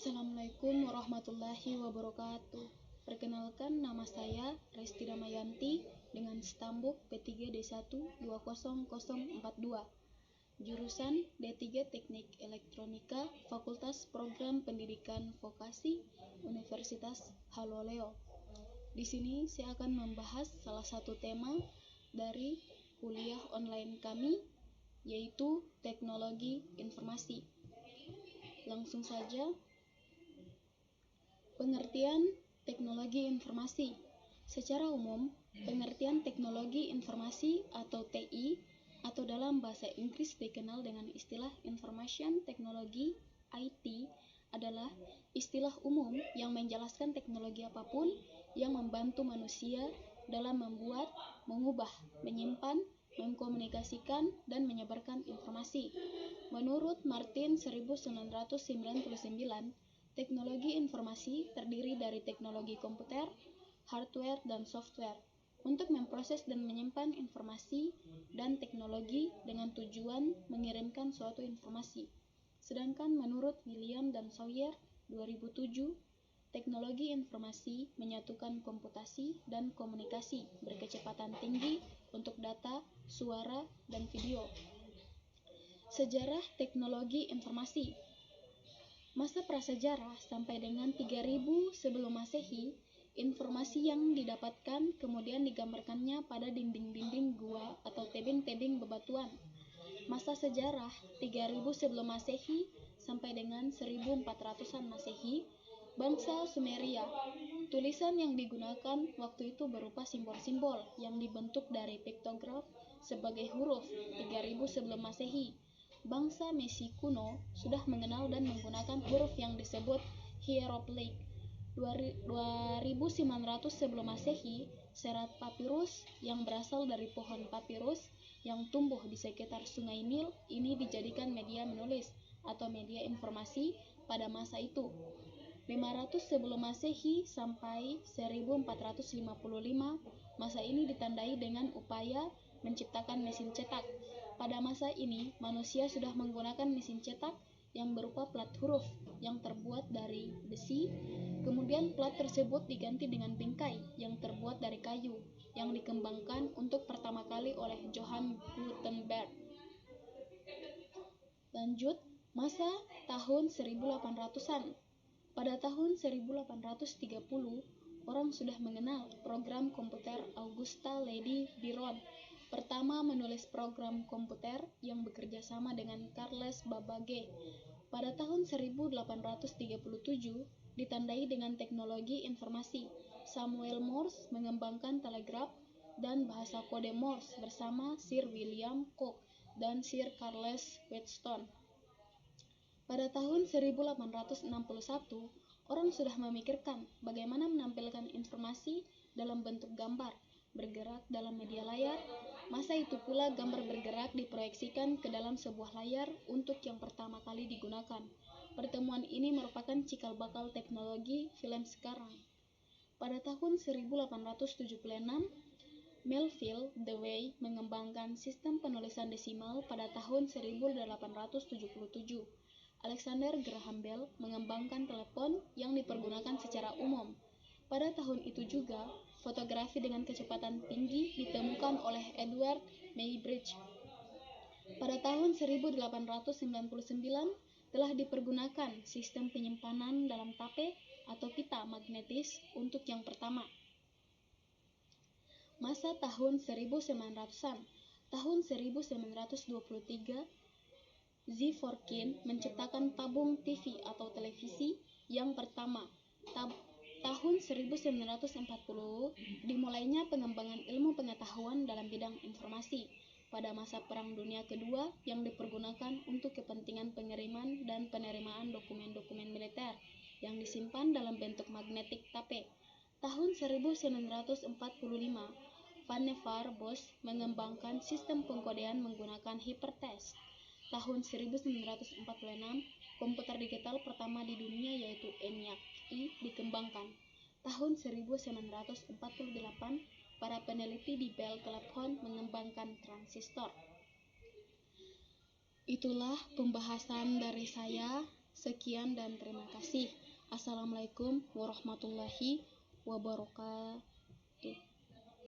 Assalamualaikum warahmatullahi wabarakatuh. Perkenalkan, nama saya Resti Damayanti dengan stambuk P3D1200042, jurusan D3 Teknik Elektronika, Fakultas Program Pendidikan Vokasi, Universitas Haloleo. Di sini saya akan membahas salah satu tema dari kuliah online kami, yaitu teknologi informasi. Langsung saja. Pengertian teknologi informasi. Secara umum, pengertian teknologi informasi atau TI atau dalam bahasa Inggris dikenal dengan istilah Information Technology (IT) adalah istilah umum yang menjelaskan teknologi apapun yang membantu manusia dalam membuat, mengubah, menyimpan, mengkomunikasikan, dan menyebarkan informasi. Menurut Martin 1999, teknologi informasi terdiri dari teknologi komputer, hardware, dan software untuk memproses dan menyimpan informasi dan teknologi dengan tujuan mengirimkan suatu informasi. Sedangkan menurut William dan Sawyer 2007, teknologi informasi menyatukan komputasi dan komunikasi berkecepatan tinggi untuk data, suara, dan video. Sejarah teknologi informasi. Masa prasejarah sampai dengan 3000 sebelum Masehi, informasi yang didapatkan kemudian digambarkannya pada dinding-dinding gua atau tebing-tebing bebatuan. Masa sejarah 3000 sebelum Masehi sampai dengan 1400-an Masehi, bangsa Sumeria. Tulisan yang digunakan waktu itu berupa simbol-simbol yang dibentuk dari piktograf sebagai huruf 3000 sebelum Masehi. Bangsa Mesir kuno sudah mengenal dan menggunakan huruf yang disebut hieroglif. 2900 sebelum Masehi, serat papirus yang berasal dari pohon papirus yang tumbuh di sekitar Sungai Nil ini dijadikan media menulis atau media informasi pada masa itu. 500 sebelum Masehi sampai 1455, masa ini ditandai dengan upaya menciptakan mesin cetak. Pada masa ini, manusia sudah menggunakan mesin cetak yang berupa plat huruf yang terbuat dari besi. Kemudian plat tersebut diganti dengan bingkai yang terbuat dari kayu yang dikembangkan untuk pertama kali oleh Johann Gutenberg. Lanjut, masa tahun 1800-an. Pada tahun 1830, orang sudah mengenal program komputer. Augusta Lady Byron pertama menulis program komputer yang bekerja sama dengan Charles Babbage. Pada tahun 1837 ditandai dengan teknologi informasi. Samuel Morse mengembangkan telegraf dan bahasa kode Morse bersama Sir William Cooke dan Sir Charles Wheatstone. Pada tahun 1861, orang sudah memikirkan bagaimana menampilkan informasi dalam bentuk gambar bergerak dalam media layar. Masa itu pula gambar bergerak diproyeksikan ke dalam sebuah layar untuk yang pertama kali digunakan. Pertemuan ini merupakan cikal bakal teknologi film sekarang. Pada tahun 1876, Melville Dewey mengembangkan sistem penulisan desimal. Pada tahun 1877, Alexander Graham Bell mengembangkan telepon yang dipergunakan secara umum. Pada tahun itu juga, fotografi dengan kecepatan tinggi ditemukan oleh Edward Muybridge. Pada tahun 1899 telah dipergunakan sistem penyimpanan dalam tape atau pita magnetis untuk yang pertama. Masa tahun 1900-an. Tahun 1923, Z. Forkin menciptakan tabung TV atau televisi yang pertama. Tahun 1940 dimulainya pengembangan ilmu pengetahuan dalam bidang informasi pada masa Perang Dunia Kedua yang dipergunakan untuk kepentingan pengiriman dan penerimaan dokumen-dokumen militer yang disimpan dalam bentuk magnetik tape. Tahun 1945, Vannevar Bush mengembangkan sistem pengkodean menggunakan hypertext. Tahun 1946, komputer digital pertama di dunia yaitu ENIAC dikembangkan. Tahun 1948, para peneliti di Bell Telephone mengembangkan transistor. Itulah pembahasan dari saya. Sekian dan terima kasih. Assalamualaikum warahmatullahi wabarakatuh.